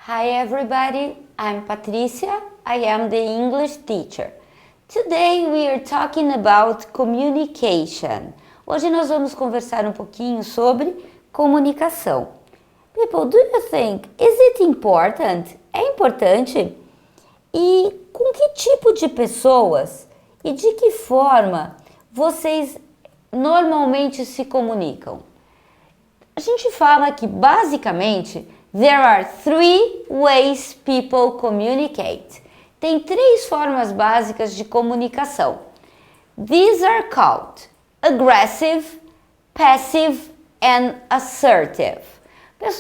Hi everybody, I'm Patricia. I am the English teacher. Today we are talking about communication. Hoje nós vamos conversar um pouquinho sobre comunicação. People, do you think, is it important? É importante? E com que tipo de pessoas e de que forma vocês normalmente se comunicam? A gente fala que basicamente there are three ways people communicate. Tem três formas básicas de comunicação. These are called aggressive, passive and assertive.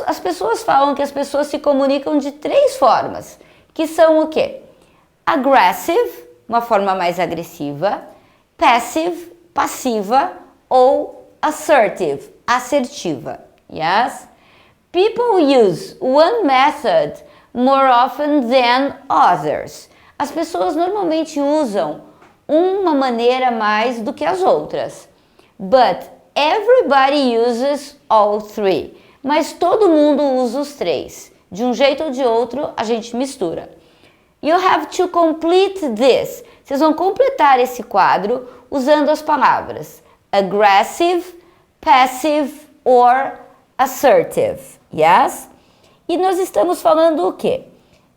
As pessoas falam que as pessoas se comunicam de três formas, que são o quê? Aggressive, uma forma mais agressiva, passive, passiva ou assertive, assertiva. Yes? People use one method more often than others. As pessoas normalmente usam uma maneira mais do que as outras. But everybody uses all three. Mas todo mundo usa os três. De um jeito ou de outro, a gente mistura. You have to complete this. Vocês vão completar esse quadro usando as palavras aggressive, passive or assertive. Yes? E nós estamos falando o quê?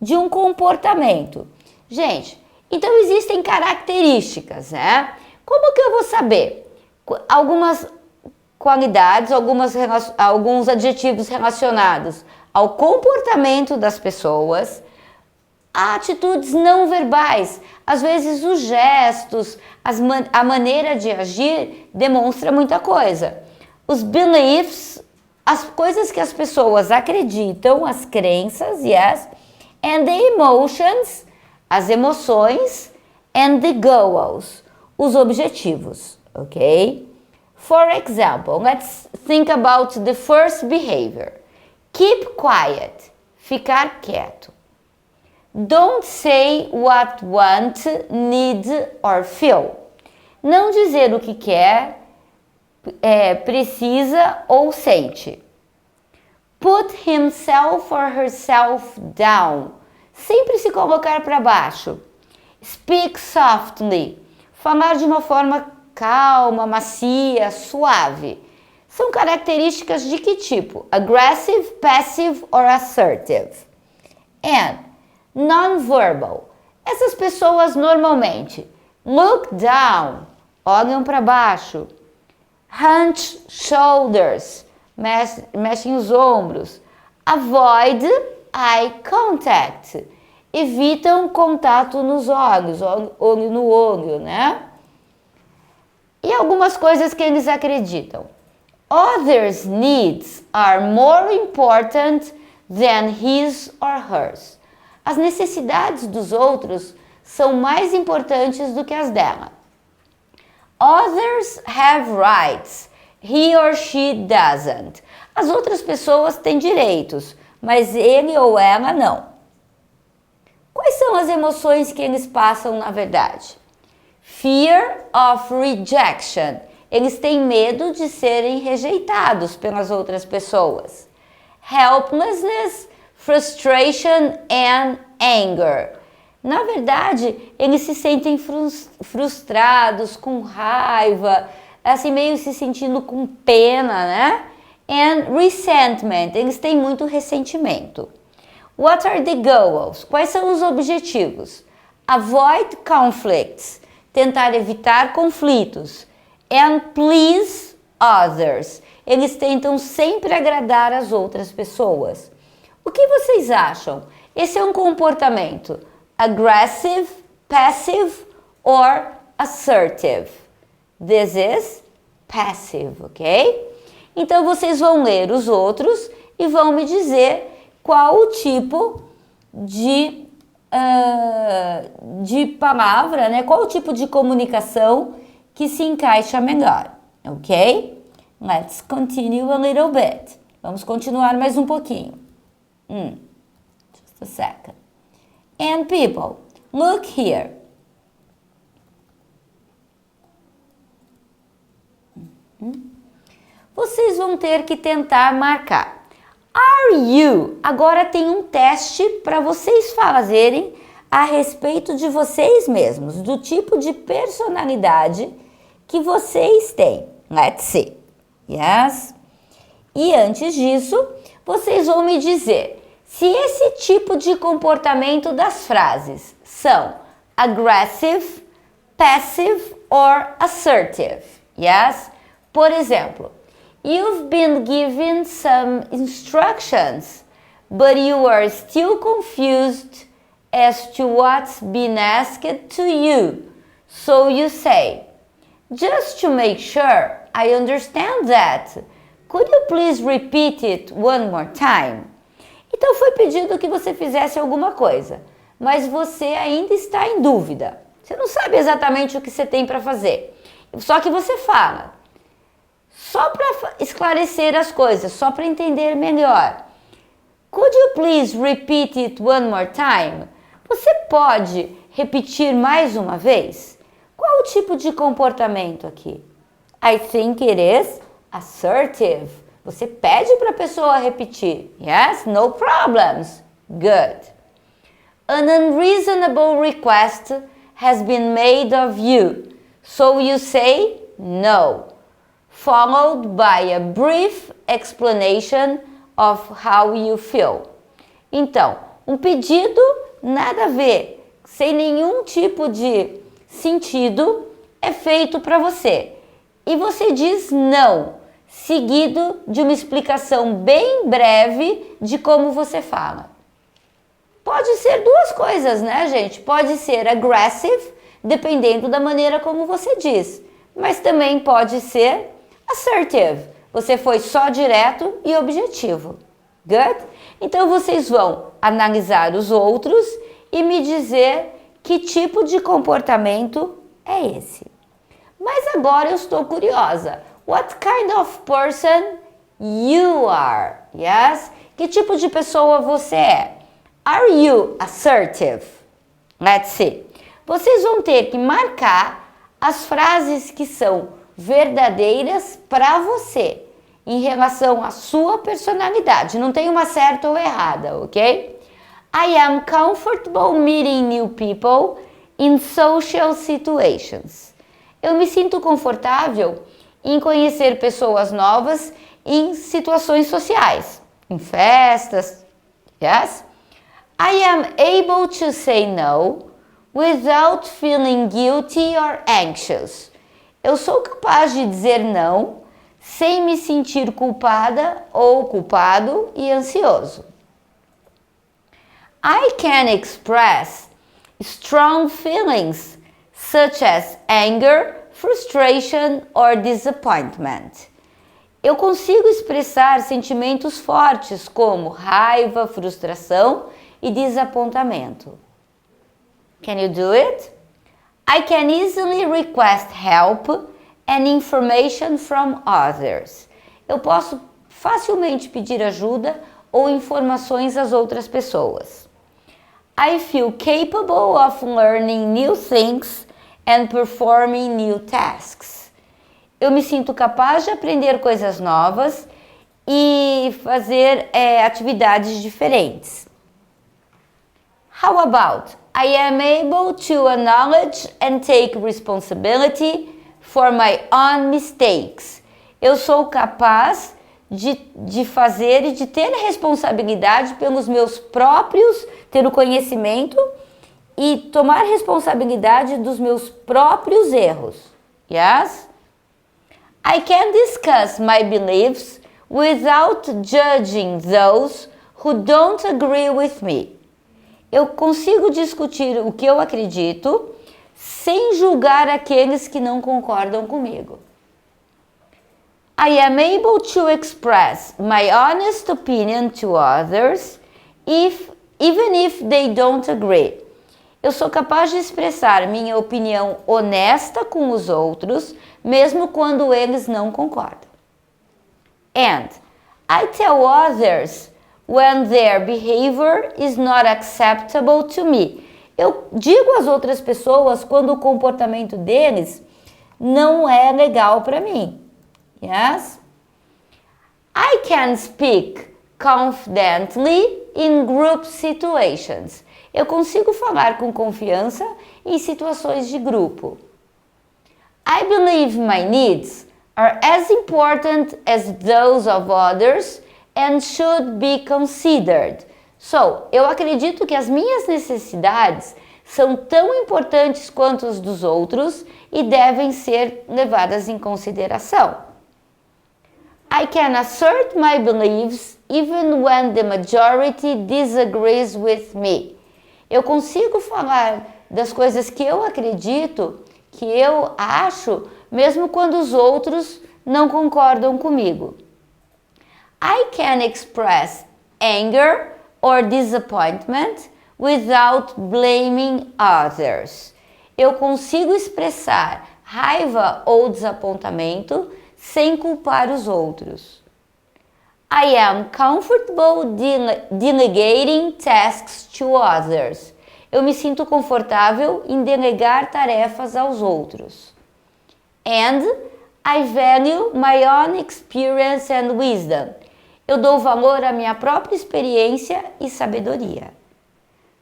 De um comportamento. Gente, então existem características, né? Como que eu vou saber? Algumas qualidades, alguns adjetivos relacionados ao comportamento das pessoas, a atitudes não verbais. Às vezes os gestos, a maneira de agir demonstra muita coisa. Os beliefs, as coisas que as pessoas acreditam, as crenças, yes, and the emotions, as emoções, and the goals, os objetivos, ok? For example, let's think about the first behavior. Keep quiet, ficar quieto. Don't say what want, need or feel. Não dizer o que quer, precisa ou sente. Put himself or herself down. Sempre se colocar para baixo. Speak softly. Falar de uma forma calma, macia, suave. São características de que tipo? Aggressive, passive or assertive. And non-verbal. Essas pessoas normalmente look down, olham para baixo. Hunch shoulders, mexem os ombros. Avoid eye contact, evitam contato nos olhos, olho no olho, né? E algumas coisas que eles acreditam. Others' needs are more important than his or hers. As necessidades dos outros são mais importantes do que as dela. Others have rights, he or she doesn't. As outras pessoas têm direitos, mas ele ou ela não. Quais são as emoções que eles passam na verdade? Fear of rejection. Eles têm medo de serem rejeitados pelas outras pessoas. Helplessness, frustration and anger. Na verdade, eles se sentem frustrados, com raiva, assim meio se sentindo com pena, né? And resentment, eles têm muito ressentimento. What are the goals? Quais são os objetivos? Avoid conflicts, tentar evitar conflitos. And please others, eles tentam sempre agradar as outras pessoas. O que vocês acham? Esse é um comportamento aggressive, passive or assertive? This is passive, ok? Então vocês vão ler os outros e vão me dizer qual o tipo de palavra, né? Qual o tipo de comunicação que se encaixa melhor, ok? Let's continue a little bit. Vamos continuar mais um pouquinho. Just a second. And people, look here. Vocês vão ter que tentar marcar. Are are you? Agora tem um teste para vocês fazerem a respeito de vocês mesmos, do tipo de personalidade que vocês têm. Let's see. Yes? E antes disso, vocês vão me dizer se esse tipo de comportamento das frases são aggressive, passive or assertive. Yes? Por exemplo, you've been given some instructions, but you are still confused as to what's been asked to you. So you say, just to make sure I understand that, could you please repeat it one more time? Então foi pedido que você fizesse alguma coisa, mas você ainda está em dúvida. Você não sabe exatamente o que você tem para fazer. Só que você fala, só para esclarecer as coisas, só para entender melhor. Could you please repeat it one more time? Você pode repetir mais uma vez? Qual o tipo de comportamento aqui? I think it is assertive. Você pede para a pessoa repetir. Yes, no problems. Good. An unreasonable request has been made of you. So you say no, followed by a brief explanation of how you feel. Então, um pedido nada a ver, sem nenhum tipo de sentido, é feito para você. E você diz não, seguido de uma explicação bem breve de como você fala. Pode ser duas coisas, né, gente? Pode ser aggressive, dependendo da maneira como você diz. Mas também pode ser assertive. Você foi só direto e objetivo. Good? Então vocês vão analisar os outros e me dizer que tipo de comportamento é esse. Mas agora eu estou curiosa. What kind of person you are? Yes? Que tipo de pessoa você é? Are you assertive? Let's see. Vocês vão ter que marcar as frases que são verdadeiras para você, em relação à sua personalidade. Não tem uma certa ou errada, ok? I am comfortable meeting new people in social situations. Eu me sinto confortável em conhecer pessoas novas em situações sociais, em festas. Yes? I am able to say no without feeling guilty or anxious. Eu sou capaz de dizer não sem me sentir culpada ou culpado e ansioso. I can express strong feelings such as anger, frustration or disappointment. Eu consigo expressar sentimentos fortes como raiva, frustração e desapontamento. Can you do it? I can easily request help and information from others. Eu posso facilmente pedir ajuda ou informações às outras pessoas. I feel capable of learning new things and performing new tasks. Eu me sinto capaz de aprender coisas novas e fazer atividades diferentes. How about I am able to acknowledge and take responsibility for my own mistakes. Eu sou capaz de fazer e de ter responsabilidade pelos meus próprios, ter o conhecimento e tomar responsabilidade dos meus próprios erros. Yes? I can discuss my beliefs without judging those who don't agree with me. Eu consigo discutir o que eu acredito sem julgar aqueles que não concordam comigo. I am able to express my honest opinion to others even if they don't agree. Eu sou capaz de expressar minha opinião honesta com os outros, mesmo quando eles não concordam. And I tell others when their behavior is not acceptable to me. Eu digo às outras pessoas quando o comportamento deles não é legal para mim. Yes? I can speak confidently in group situations. Eu consigo falar com confiança em situações de grupo. I believe my needs are as important as those of others and should be considered. So, eu acredito que as minhas necessidades são tão importantes quanto as dos outros e devem ser levadas em consideração. I can assert my beliefs even when the majority disagrees with me. Eu consigo falar das coisas que eu acredito, que eu acho, mesmo quando os outros não concordam comigo. I can express anger or disappointment without blaming others. Eu consigo expressar raiva ou desapontamento sem culpar os outros. I am comfortable delegating tasks to others. Eu me sinto confortável em delegar tarefas aos outros. And I value my own experience and wisdom. Eu dou valor à minha própria experiência e sabedoria.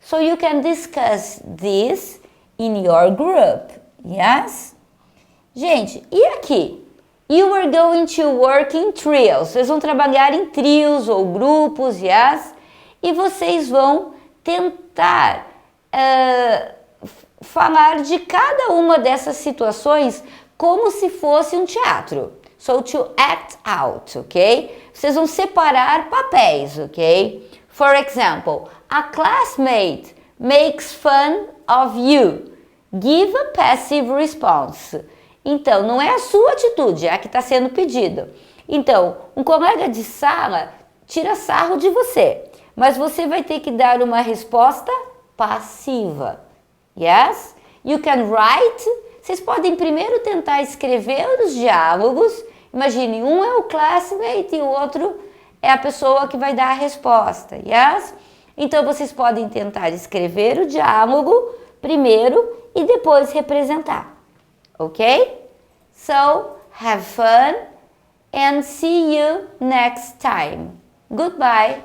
So you can discuss this in your group. Yes? Gente, e aqui? You are going to work in trios. Vocês vão trabalhar em trios ou grupos, yes? E vocês vão tentar falar de cada uma dessas situações como se fosse um teatro. So to act out, ok? Vocês vão separar papéis, ok? For example, a classmate makes fun of you. Give a passive response. Então, não é a sua atitude, é a que está sendo pedido. Então, um colega de sala tira sarro de você, mas você vai ter que dar uma resposta passiva. Yes? You can write. Vocês podem primeiro tentar escrever os diálogos. Imagine, um é o classmate e o outro é a pessoa que vai dar a resposta. Yes? Então, vocês podem tentar escrever o diálogo primeiro e depois representar. Ok? So, have fun and see you next time. Goodbye!